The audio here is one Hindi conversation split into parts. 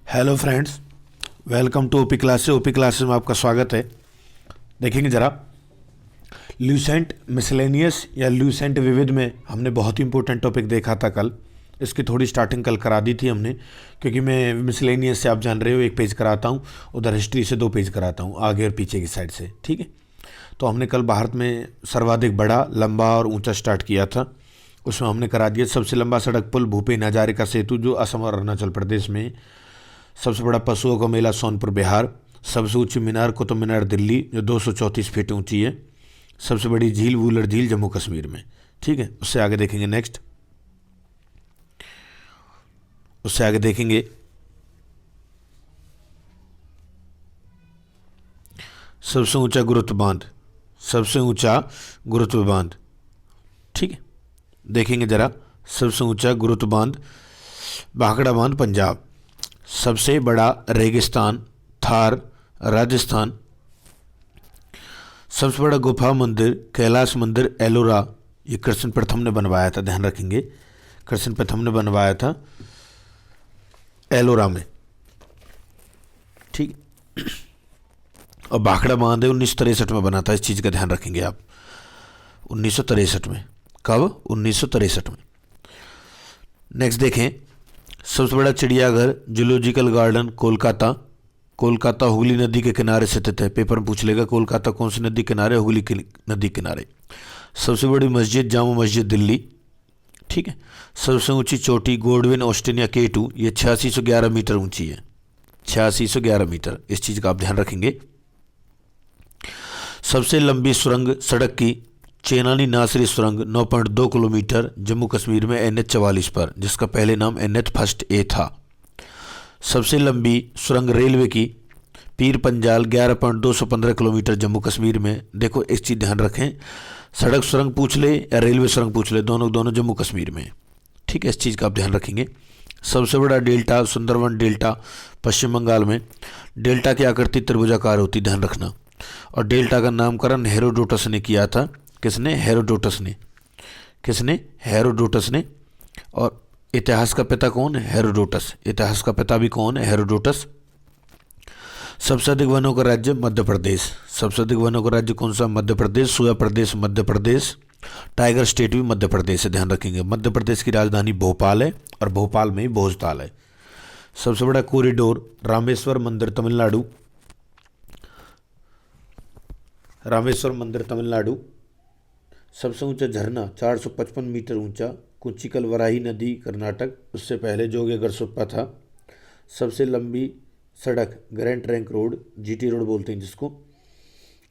Hello friends, welcome to OP classes. OP classes में आपका स्वागत है। देखेंगे ज़रा, ल्यूसेंट मिसलेनियस या ल्यूसेंट विविध में हमने बहुत ही इंपॉर्टेंट टॉपिक देखा था कल। इसकी थोड़ी स्टार्टिंग कल करा दी थी हमने, क्योंकि मैं मिसलेनियस से आप जान रहे हो 1 पेज कराता हूँ, उधर हिस्ट्री से 2 पेज कराता हूँ, आगे और पीछे की साइड से। ठीक है, तो हमने कल भारत में सर्वाधिक बड़ा, लंबा और ऊंचा स्टार्ट किया था। उसमें हमने करा दिया सबसे लंबा सड़क पुल भूपेन हजारिका सेतु जो असम और अरुणाचल प्रदेश में है। सबसे बड़ा पशुओं का मेला सोनपुर बिहार। सबसे ऊंची मीनार कुतुब मीनार दिल्ली जो 234 फीट ऊंची है। सबसे बड़ी झील वूलर झील जम्मू कश्मीर में। ठीक है, उससे आगे देखेंगे नेक्स्ट, उससे आगे देखेंगे सबसे ऊंचा गुरुत्व बांध, सबसे ऊंचा गुरुत्व बांध। ठीक है, देखेंगे जरा, सबसे ऊंचा गुरुत्व बांध भाखड़ा बांध पंजाब। सबसे बड़ा रेगिस्तान थार राजस्थान। सबसे बड़ा गुफा मंदिर कैलाश मंदिर एलोरा, ये कृष्ण प्रथम ने बनवाया था, ध्यान रखेंगे, कृष्ण प्रथम ने बनवाया था एलोरा में। ठीक, और भाखड़ा बांध 1963 में बना था, इस चीज़ का ध्यान रखेंगे आप। 1963 में, कब? 1963 में। नेक्स्ट देखें, सबसे बड़ा चिड़ियाघर जूलॉजिकल गार्डन कोलकाता। कोलकाता हुगली नदी के किनारे स्थित है। पेपर में पूछ लेगा कोलकाता कौन सी नदी किनारे? हुगली की नदी किनारे। सबसे बड़ी मस्जिद जामा मस्जिद दिल्ली। ठीक है, सबसे ऊंची चोटी गोडविन ऑस्ट्रेलिया K2, ये 8611 मीटर ऊंची है, 8611 मीटर, इस चीज़ का आप ध्यान रखेंगे। सबसे लंबी सुरंग सड़क की चेनानी नासरी सुरंग 9.2 किलोमीटर जम्मू कश्मीर में NH44 पर, जिसका पहले नाम NH फर्स्ट A था। सबसे लंबी सुरंग रेलवे की पीर पंजाल 11.215 किलोमीटर जम्मू कश्मीर में। देखो एक चीज़ ध्यान रखें, सड़क सुरंग पूछ ले या रेलवे सुरंग पूछ ले, दोनों जम्मू कश्मीर में। ठीक है, इस चीज़ का आप ध्यान रखेंगे। सबसे बड़ा डेल्टा सुंदरवन डेल्टा पश्चिम बंगाल में। डेल्टा की आकृति त्रिभुजाकार होती, ध्यान रखना। और डेल्टा का नामकरण हेरोडोटस ने किया था। किसने? हेरोडोटस ने। किसने? हेरोडोटस ने। और इतिहास का पिता कौन है? हेरोडोटस। इतिहास का पिता भी कौन है? हेरोडोटस। सबसे अधिक वनों का राज्य मध्य प्रदेश। सबसे अधिक वनों का राज्य कौन सा? मध्य प्रदेश। सोया प्रदेश मध्य प्रदेश। टाइगर स्टेट भी मध्य प्रदेश है, ध्यान रखेंगे। मध्य प्रदेश की राजधानी भोपाल है और भोपाल में ही भोजताल है। सबसे बड़ा कॉरिडोर रामेश्वर मंदिर तमिलनाडु। रामेश्वर मंदिर तमिलनाडु। सबसे ऊंचा झरना 455 मीटर ऊंचा कुचिकल वराही नदी कर्नाटक, उससे पहले जोगेगर सुप्पा था। सबसे लंबी सड़क grand trunk road, GT road बोलते हैं जिसको,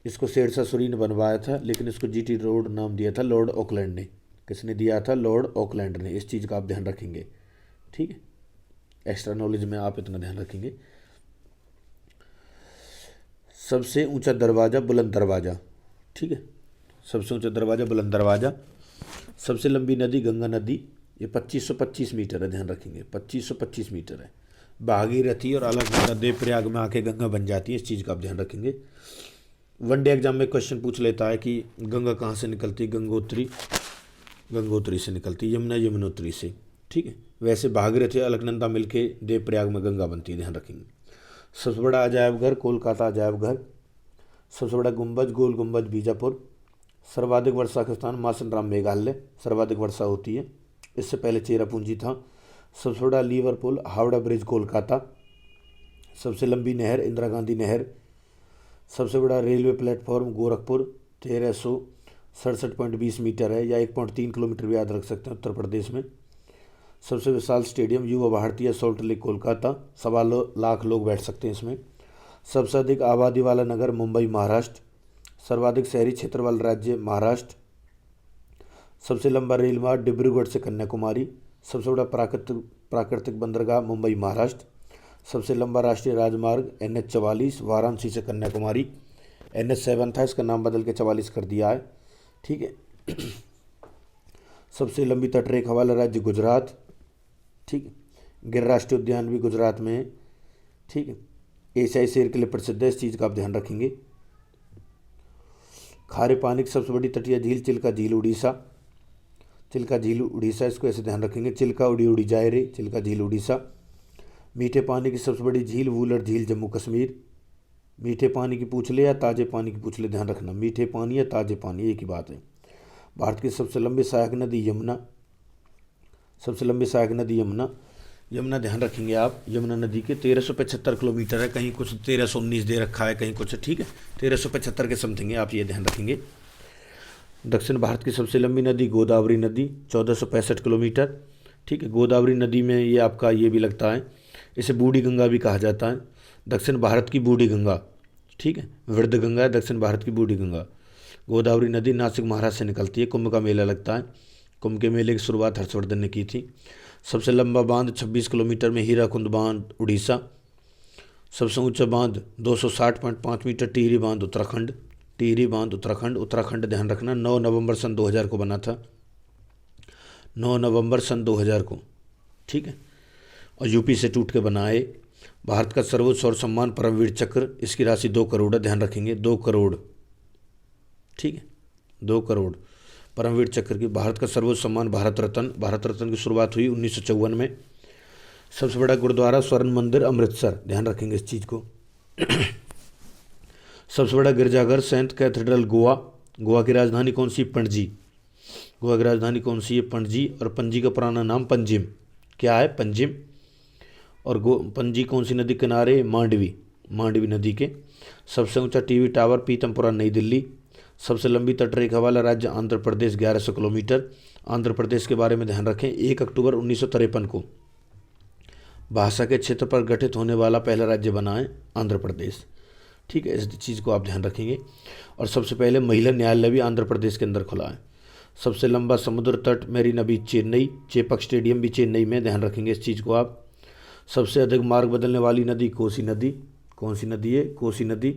इसको शेरशाह सूरी ने बनवाया था, लेकिन इसको GT रोड नाम दिया था लॉर्ड ऑकलैंड ने। किसने दिया था? लॉर्ड ऑकलैंड ने। इस चीज़ का आप ध्यान रखेंगे। ठीक है, एक्स्ट्रा नॉलेज में आप इतना ध्यान रखेंगे। सबसे ऊंचा दरवाज़ा बुलंद दरवाज़ा। ठीक है, सबसे ऊंचा दरवाज़ा बुलंद दरवाज़ा। सबसे लंबी नदी गंगा नदी, ये 2525 मीटर है, ध्यान रखेंगे, 2525 मीटर है। भागीरथी और अलकनंदा देवप्रयाग में आके गंगा बन जाती है, इस चीज़ का आप ध्यान रखेंगे। वनडे एग्जाम में क्वेश्चन पूछ लेता है कि गंगा कहाँ से निकलती है? गंगोत्री से निकलती, यमुना यमुनोत्री से। ठीक है, वैसे भागीरथी अलकनंदा मिलके देवप्रयाग में गंगा बनती है, ध्यान रखेंगे। सबसे बड़ा अजायब घर कोलकाता अजायब घर। सबसे बड़ा गुंबज गोल गुंबज बीजापुर। सर्वाधिक वर्षा का स्थान मासनराम मेघालय, सर्वाधिक वर्षा होती है, इससे पहले चेरापूंजी था। सबसे बड़ा lever pull Howrah bridge Kolkata. सबसे लंबी नहर इंदिरा गांधी नहर। सबसे बड़ा रेलवे प्लेटफॉर्म गोरखपुर 1367.20 मीटर है, या 1.3 किलोमीटर भी याद रख सकते हैं, उत्तर प्रदेश में। सबसे विशाल स्टेडियम युवा भारतीय सॉल्ट लेक कोलकाता, 1.25 लाख लोग बैठ सकते हैं इसमें। सबसे अधिक आबादी वाला नगर मुंबई महाराष्ट्र। सर्वाधिक शहरी क्षेत्र वाला राज्य महाराष्ट्र। सबसे लंबा रेल मार्ग डिब्रूगढ़ से कन्याकुमारी। सबसे बड़ा प्राकृतिक बंदरगाह मुंबई महाराष्ट्र। सबसे लंबा राष्ट्रीय राजमार्ग NH44 वाराणसी से कन्याकुमारी। NH7 था, इसका नाम बदल के 44 कर दिया है। ठीक है, सबसे लंबी तटरेखा वाला राज्य गुजरात। ठीक है, गिर राष्ट्रीय उद्यान भी गुजरात में है। ठीक है, एशियाई शेर के लिए प्रसिद्ध है, इस चीज़ का आप ध्यान रखेंगे। खारे पानी की सबसे बड़ी तटीय झील चिल्का झील उड़ीसा। चिल्का झील उड़ीसा, इसको ऐसे ध्यान रखेंगे, चिल्का उड़ी उड़ी जाए रे, चिल्का झील उड़ीसा। मीठे पानी की सबसे बड़ी झील वूलर झील जम्मू कश्मीर। मीठे पानी की पूछ ले या ताज़े पानी की पूछ ले, ध्यान रखना, मीठे पानी या ताज़े पानी एक ही बात है। भारत की सबसे लंबी सहायक नदी यमुना। सबसे लंबी सहायक नदी यमुना। यमुना ध्यान रखेंगे आप, यमुना नदी के 1375 किलोमीटर है, कहीं कुछ 1319 दे रखा है, कहीं कुछ, ठीक है, 1375 के समथिंग है, आप ये ध्यान रखेंगे। दक्षिण भारत की सबसे लंबी नदी गोदावरी नदी 1465 किलोमीटर, ठीक है। गोदावरी नदी में ये आपका ये भी लगता है, इसे बूढ़ी गंगा भी कहा जाता है, दक्षिण भारत की बूढ़ी गंगा, ठीक है, वृद्ध गंगा है, दक्षिण भारत की बूढ़ी गंगा। गोदावरी नदी नासिक महाराष्ट्र से निकलती है, कुंभ का मेला लगता है, कुंभ के मेले की शुरुआत हर्षवर्धन ने की थी। सबसे लंबा बांध 26 किलोमीटर में हीराकुंड बांध उड़ीसा। सबसे ऊंचा बांध 260.5 मीटर टिहरी बांध उत्तराखंड। टिहरी बांध उत्तराखंड, उत्तराखंड ध्यान रखना, 9 नवंबर सन 2000 को बना था, 9 नवंबर सन 2000 को, ठीक है, और यूपी से टूट के बना है। भारत का सर्वोच्च और सम्मान परमवीर चक्र, इसकी राशि 2 करोड़ है, ध्यान रखेंगे, 2 करोड़, ठीक है, 2 करोड़ परमवीर चक्र की। भारत का सर्वोच्च सम्मान भारत रत्न। भारत रत्न की शुरुआत हुई 1954 में। सबसे बड़ा गुरुद्वारा स्वर्ण मंदिर अमृतसर, ध्यान रखेंगे इस चीज़ को। सबसे बड़ा गिरजाघर सेंट कैथेड्रल गोवा। गोवा की राजधानी कौन सी? पणजी। गोवा की राजधानी कौन सी है? पणजी। और पणजी का पुराना नाम पंजिम, क्या है? पंजिम। और पणजी कौन सी नदी किनारे? मांडवी, मांडवी नदी के। सबसे ऊंचा टीवी टावर पीतमपुरा नई दिल्ली। सबसे लंबी तटरेखा वाला राज्य आंध्र प्रदेश 1100 किलोमीटर। आंध्र प्रदेश के बारे में ध्यान रखें, 1 अक्टूबर 1953 को भाषा के क्षेत्र पर गठित होने वाला पहला राज्य बना है आंध्र प्रदेश, ठीक है, इस चीज़ को आप ध्यान रखेंगे। और सबसे पहले महिला न्यायालय भी आंध्र प्रदेश के अंदर खुला है। सबसे लंबा समुद्र तट मेरीना बीच चेन्नई। चेपक स्टेडियम भी चेन्नई में, ध्यान रखेंगे इस चीज़ को आप। सबसे अधिक मार्ग बदलने वाली नदी कोसी नदी। कौन सी नदी है? कोसी नदी।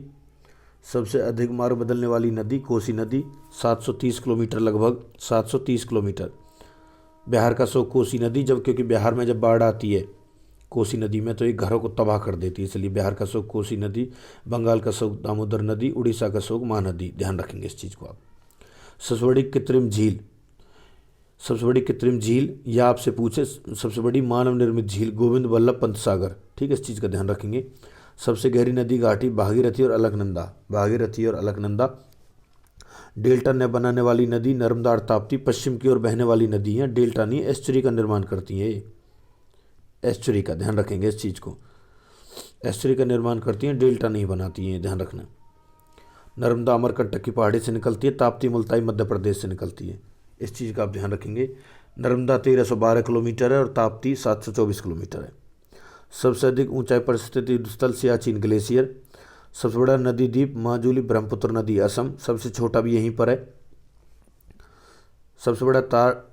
सबसे अधिक मार्ग बदलने वाली नदी कोसी नदी, 730 किलोमीटर लगभग, 730 किलोमीटर। बिहार का शोक कोसी नदी, जब क्योंकि बिहार में जब बाढ़ आती है कोसी नदी में तो ये घरों को तबाह कर देती है, इसलिए बिहार का शोक कोसी नदी। बंगाल का शोक दामोदर नदी। उड़ीसा का शोक महानदी, ध्यान रखेंगे इस चीज़ को आप। सबसे बड़ी कृत्रिम झील। सबसे बड़ी कृत्रिम झील या आपसे पूछे सबसे बड़ी मानव निर्मित झील गोविंद वल्लभ पंत सागर, ठीक है, इस चीज़ का ध्यान रखेंगे। सबसे गहरी नदी घाटी भागीरथी और अलकनंदा। भागीरथी और अलकनंदा। डेल्टा न बनाने वाली नदी नर्मदा और ताप्ती पश्चिम की ओर बहने वाली नदी हैं, डेल्टा नहीं, एस्चुरी का निर्माण करती हैं ये, एस्चुरी का, ध्यान रखेंगे इस चीज़ को। एस्चुरी का निर्माण करती हैं, डेल्टा नहीं बनाती हैं, ध्यान रखना। नर्मदा अमरकंटक की पहाड़ी से निकलती है, ताप्ती मुल्ताई मध्य प्रदेश से निकलती है, इस चीज़ का आप ध्यान रखेंगे। नर्मदा 1312 किलोमीटर है और ताप्ती 724 किलोमीटर है। सबसे अधिक ऊंचाई पर स्थित स्थल सियाचिन ग्लेशियर। सबसे बड़ा नदी द्वीप माजुली ब्रह्मपुत्र नदी असम, सबसे छोटा भी यहीं पर है। सबसे बड़ा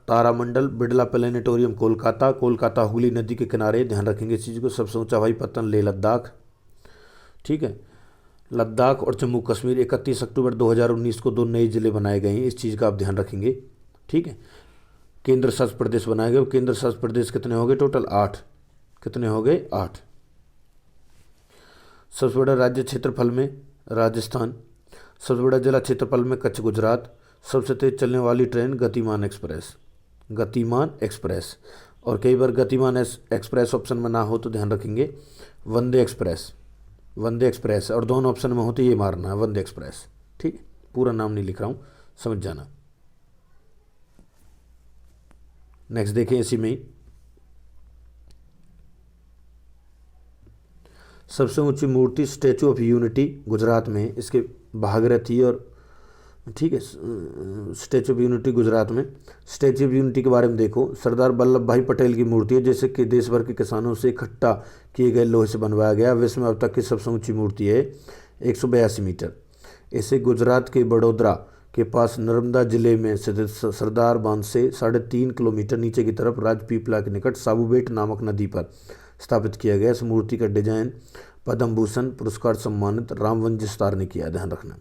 तारामंडल बिड़ला प्लेनेटोरियम कोलकाता। कोलकाता हुगली नदी के किनारे, ध्यान रखेंगे इस चीज़ को। सबसे ऊंचा हवाई पत्तन लेह लद्दाख, ठीक है, लद्दाख और जम्मू कश्मीर। 31 अक्टूबर 2019 को 2 नए जिले बनाए गए हैं, इस चीज़ का आप ध्यान रखेंगे, ठीक है। केंद्र शासित प्रदेश बनाए गए। केंद्र शासित प्रदेश कितने हो गए टोटल? 8। कितने हो गए? 8। सबसे बड़ा राज्य क्षेत्रफल में राजस्थान। सबसे बड़ा जिला क्षेत्रफल में कच्छ गुजरात। सबसे तेज चलने वाली ट्रेन गतिमान एक्सप्रेस, गतिमान एक्सप्रेस। और कई बार गतिमान एक्सप्रेस ऑप्शन में ना हो तो ध्यान रखेंगे वंदे एक्सप्रेस, वंदे एक्सप्रेस। और दोनों ऑप्शन में हो तो ये मारना है वंदे एक्सप्रेस, ठीक है, पूरा नाम नहीं लिख रहा हूँ, समझ जाना। नेक्स्ट देखें इसी में ही। सबसे ऊंची मूर्ति स्टैचू ऑफ यूनिटी गुजरात में, इसके भागीरथी और, ठीक है, स्टैचू ऑफ यूनिटी गुजरात में। स्टैचू ऑफ यूनिटी के बारे में देखो, सरदार वल्लभ भाई पटेल की मूर्ति है, जैसे कि देश भर के किसानों से इकट्ठा किए गए लोहे से बनवाया गया। विश्व में अब तक की सबसे ऊंची मूर्ति है 182 मीटर। इसे गुजरात के बड़ोदरा के पास नर्मदा जिले में स्थित सरदार बांध से 3.5 किलोमीटर नीचे की तरफ राजपीपला के निकट साबूबेट नामक नदी पर स्थापित किया गया। इस मूर्ति का डिजाइन पद्म भूषण पुरस्कार सम्मानित रामवंश स्टार ने किया, ध्यान रखना।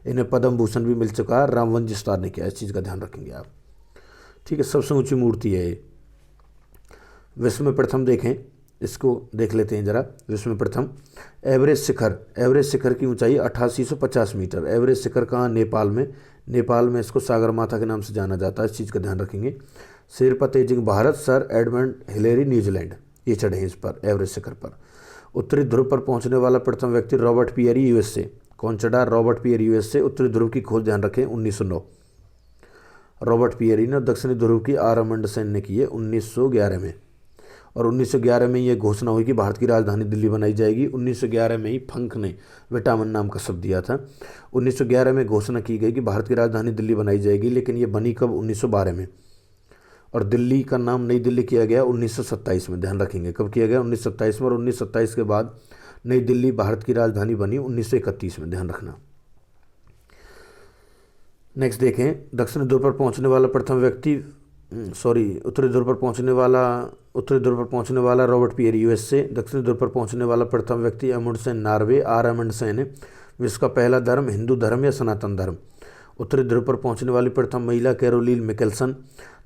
इन्हें पद्म भूषण भी मिल चुका है, रामवंश स्टार ने किया, इस चीज़ का ध्यान रखेंगे आप, ठीक है। सबसे ऊंची मूर्ति है ये। विश्व में प्रथम देखें, इसको देख लेते हैं जरा। विश्व में प्रथम एवरेस्ट शिखर। एवरेस्ट शिखर की ऊंचाई 8850 मीटर। एवरेस्ट शिखर कहाँ? नेपाल में। नेपाल में इसको सागरमाथा के नाम से जाना जाता है, इस चीज़ का ध्यान रखेंगे। Sherpa Tenzing Bharat, sir Edmund Hillary New Zealand. ये चढ़े हैं इस पर, एवरेस्ट शिखर पर। उत्तरी ध्रुव पर पहुंचने वाला प्रथम व्यक्ति रॉबर्ट पियरी, यूएसए। कौन चढ़ा? Robert Peary, USA. उत्तरी ध्रुव की खोज ध्यान रखें 1909 रॉबर्ट पियरी ने। दक्षिणी ध्रुव की आर अमंडसेन ने की है 1911 में। और 1911 में ये घोषणा हुई कि भारत की राजधानी दिल्ली बनाई जाएगी। 1911 में ही फंक ने विटामिन नाम का शब्द दिया था। 1911 में घोषणा की गई कि भारत की राजधानी दिल्ली बनाई जाएगी, लेकिन ये बनी कब? 1912 में। और दिल्ली का नाम नई दिल्ली किया गया 1927 में, ध्यान रखेंगे कब किया गया? 1927 में। और 1927 के बाद नई दिल्ली भारत की राजधानी बनी 1931 में, ध्यान रखना। नेक्स्ट देखें, दक्षिण ध्रुव पर पहुंचने वाला प्रथम व्यक्ति, उत्तरी ध्रुव पर पहुंचने वाला रॉबर्ट पियरी, यूएसए। दक्षिणी ध्रुव पर पहुंचने वाला प्रथम व्यक्ति अमुंडसेन, नॉर्वे। आर अमुंडसेन है। विश्व का पहला धर्म हिंदू धर्म या सनातन धर्म? उत्तरी ध्रुव पर पहुंचने वाली प्रथम महिला कैरोलीन मिकेल्सन।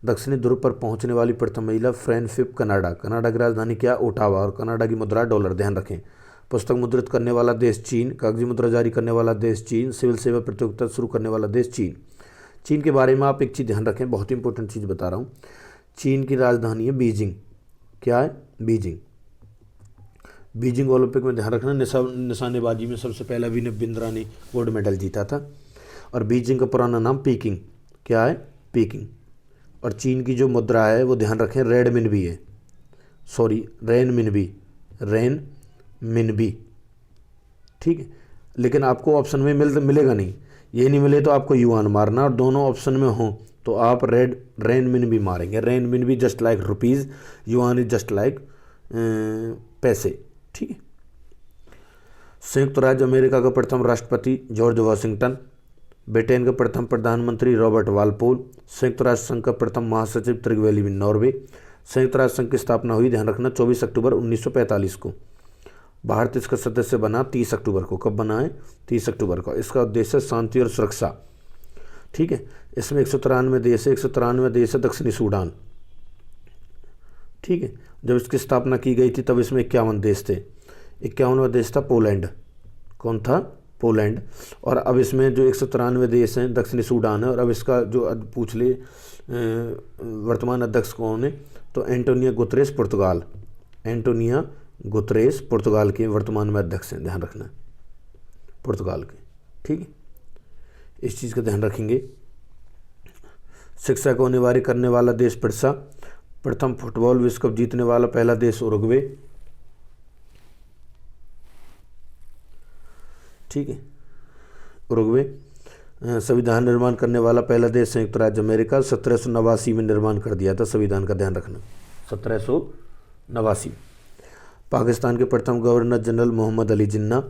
दक्षिणी ध्रुव पर पहुंचने वाली प्रथम महिला फ्रैन फिप, कनाडा। कनाडा की राजधानी क्या? ओटावा। और कनाडा की मुद्रा डॉलर, ध्यान रखें। पुस्तक मुद्रित करने वाला देश चीन। कागजी मुद्रा जारी करने वाला देश चीन। सिविल सेवा प्रतियोगिता शुरू करने वाला देश चीन। चीन के बारे में आप एक चीज़ ध्यान रखें, बहुत इंपॉर्टेंट चीज़ बता रहा हूँ। चीन की राजधानी है बीजिंग। क्या है? बीजिंग। बीजिंग ओलंपिक में ध्यान रखना, निशानेबाजी में सबसे पहला विनय बिंद्रा ने गोल्ड मेडल जीता था। और बीजिंग का पुराना नाम पीकिंग। क्या है? पीकिंग। और चीन की जो मुद्रा है वो ध्यान रखें रेड मिनबी है, रेन मिनबी, ठीक है। लेकिन आपको ऑप्शन में मिलेगा नहीं, ये नहीं मिले तो आपको युआन मारना, और दोनों ऑप्शन में हो तो आप रेन मिनबी मारेंगे। Renminbi just like rupees, yuan is just like पैसे, ठीक है। संयुक्त राज्य अमेरिका का प्रथम राष्ट्रपति जॉर्ज वॉशिंगटन। ब्रिटेन का प्रथम प्रधानमंत्री रॉबर्ट वालपोल। संयुक्त राष्ट्र संघ का प्रथम महासचिव त्रिगवेलिविन, नॉर्वे। संयुक्त राष्ट्र संघ की स्थापना हुई, ध्यान रखना, 24 अक्टूबर 1945 को। भारत इसका सदस्य बना 30 अक्टूबर को। कब बना है? 30 अक्टूबर को। इसका उद्देश्य शांति और सुरक्षा, ठीक है। इसमें 193 देश है। 193 देश है दक्षिणी सूडान, ठीक है। जब इसकी स्थापना की गई थी तब इसमें 51 देश थे। 51वां देश था पोलैंड। कौन था? पोलैंड। और अब इसमें जो 193 देश हैं दक्षिणी सूडान है। और अब इसका जो पूछ ले वर्तमान अध्यक्ष कौन है, तो एंटोनियो गुतरेस, पुर्तगाल। एंटोनियो गुतरेस पुर्तगाल के वर्तमान में अध्यक्ष हैं, ध्यान रखना, पुर्तगाल के, ठीक है। इस चीज़ का ध्यान रखेंगे। शिक्षा को अनिवार्य करने वाला देश पिरसा। प्रथम फुटबॉल विश्व कप जीतने वाला पहला देश उरुग्वे, ठीक है, उरुग्वे। संविधान निर्माण करने वाला पहला देश संयुक्त राज्य अमेरिका। 1789 में निर्माण कर दिया था संविधान का, ध्यान रखना, 1789। पाकिस्तान के प्रथम गवर्नर जनरल मोहम्मद अली जिन्ना।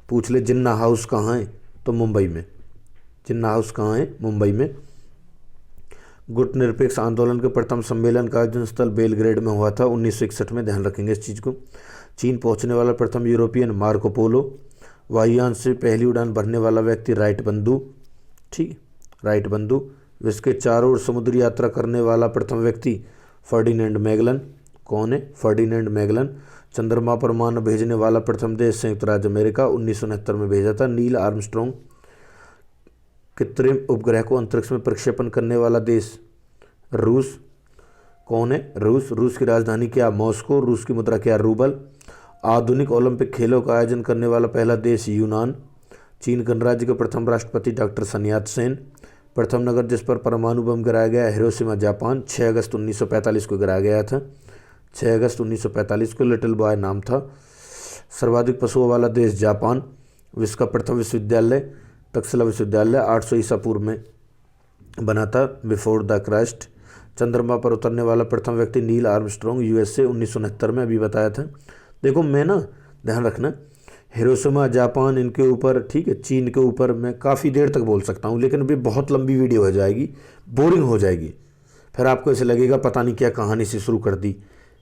पूछ ले जिन्ना हाउस कहाँ है, तो मुंबई में। जिन्ना हाउस कहाँ है? मुंबई में। गुट निरपेक्ष आंदोलन के प्रथम सम्मेलन का आयोजन स्थल बेलग्रेड में हुआ था 1961 में, ध्यान रखेंगे इस चीज़ को। चीन पहुंचने वाला प्रथम यूरोपियन मार्को पोलो। वायुयान से पहली उड़ान भरने वाला व्यक्ति राइट बंधु, ठीक, राइट बंधु। विश्व के चारों ओर समुद्री यात्रा करने वाला प्रथम व्यक्ति फर्डिनेंड मैगलन। कौन है? Ferdinand Magellan. चंद्रमा पर मानव भेजने वाला प्रथम देश संयुक्त राज्य अमेरिका, 1969 में भेजा था नील आर्मस्ट्रॉन्ग। कृत्रिम उपग्रह को अंतरिक्ष में प्रक्षेपण करने वाला देश रूस। कौन है? रूस। रूस की राजधानी क्या? मॉस्को। रूस की मुद्रा क्या? रूबल। आधुनिक ओलंपिक खेलों का आयोजन करने वाला पहला देश यूनान। चीन गणराज्य के प्रथम राष्ट्रपति डॉक्टर सन यात सेन। प्रथम नगर जिस पर परमाणु बम गिराया गया हिरोशिमा, जापान, 6 अगस्त 1945 को गिराया गया था। 6 अगस्त 1945 को। लिटिल बॉय नाम था। सर्वाधिक पशुओं वाला देश जापान। विश्व का प्रथम विश्वविद्यालय तक्षशिला विश्वविद्यालय 800 ईसा पूर्व में बना था, बिफोर द क्राइस्ट। चंद्रमा पर उतरने वाला प्रथम व्यक्ति नील आर्मस्ट्रॉन्ग, यूएसए, 1969 में अभी बताया था। देखो मैं ना, ध्यान रखना, हिरोशिमा, जापान, इनके ऊपर, ठीक है, चीन के ऊपर मैं काफ़ी देर तक बोल सकता हूँ, लेकिन अभी बहुत लंबी वीडियो हो जाएगी, बोरिंग हो जाएगी। फिर आपको ऐसे लगेगा पता नहीं क्या कहानी से शुरू कर दी,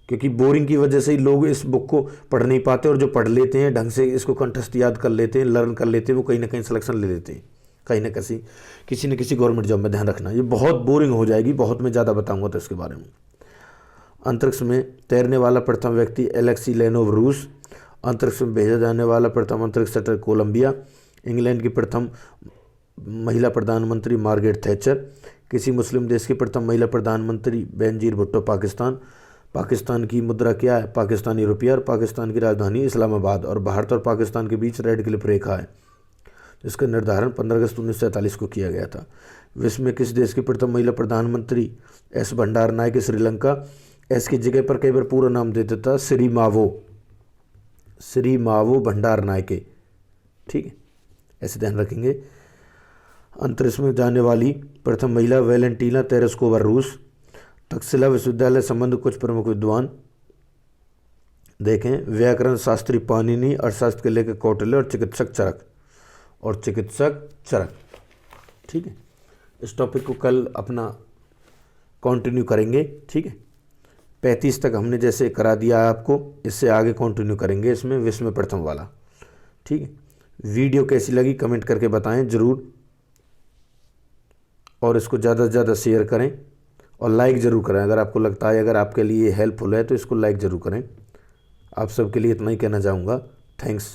क्योंकि बोरिंग की वजह से ही लोग इस बुक को पढ़ नहीं पाते, और जो पढ़ लेते हैं ढंग से इसको कंठस्थ याद कर लेते हैं, लर्न कर लेते हैं, वो कहीं ना कहीं सिलेक्शन ले लेते हैं, कहीं ना किसी न किसी गवर्नमेंट जॉब में। ध्यान रखना, ये बहुत बोरिंग हो जाएगी, बहुत मैं ज़्यादा बताऊँगा तो इसके बारे में। अंतरिक्ष में तैरने वाला प्रथम व्यक्ति एलेक्सी लेनोव, रूस। अंतरिक्ष में भेजा जाने वाला प्रथम अंतरिक्ष शटल कोलंबिया। इंग्लैंड की प्रथम महिला प्रधानमंत्री मार्गरेट थैचर। किसी मुस्लिम देश की प्रथम महिला प्रधानमंत्री बेनजीर भुट्टो, पाकिस्तान। पाकिस्तान की मुद्रा क्या है? पाकिस्तानी रुपया। और पाकिस्तान की राजधानी इस्लामाबाद। और भारत और पाकिस्तान के बीच रेड क्लिफ रेखा है, जिसका निर्धारण 15 अगस्त 1947 को किया गया था। विश्व में किस देश की प्रथम महिला प्रधानमंत्री? एस भंडार नायके, श्रीलंका। एस की जगह पर कई बार पूरा नाम दे देता था, श्री मावो भंडार नायके। ठीक है, ऐसे ध्यान रखेंगे। अंतरिक्ष में जाने वाली प्रथम महिला वैलेंटीना तेरेस्कोवा, रूस। तक्षशिला विश्वविद्यालय संबंध कुछ प्रमुख विद्वान देखें। व्याकरण शास्त्री पाणिनि, अर्थशास्त्र के लेखक कौटिल्य और चिकित्सक चरक। ठीक है, इस टॉपिक को कल अपना कंटिन्यू करेंगे। ठीक है, 35 तक हमने जैसे करा दिया है आपको, इससे आगे कंटिन्यू करेंगे इसमें विश्व में प्रथम वाला। ठीक है, वीडियो कैसी लगी कमेंट करके बताएं ज़रूर, और इसको ज़्यादा से ज़्यादा शेयर करें और लाइक ज़रूर करें। अगर आपको लगता है अगर आपके लिए हेल्पफुल है तो इसको लाइक ज़रूर करें। आप सबके लिए इतना ही कहना चाहूँगा। थैंक्स।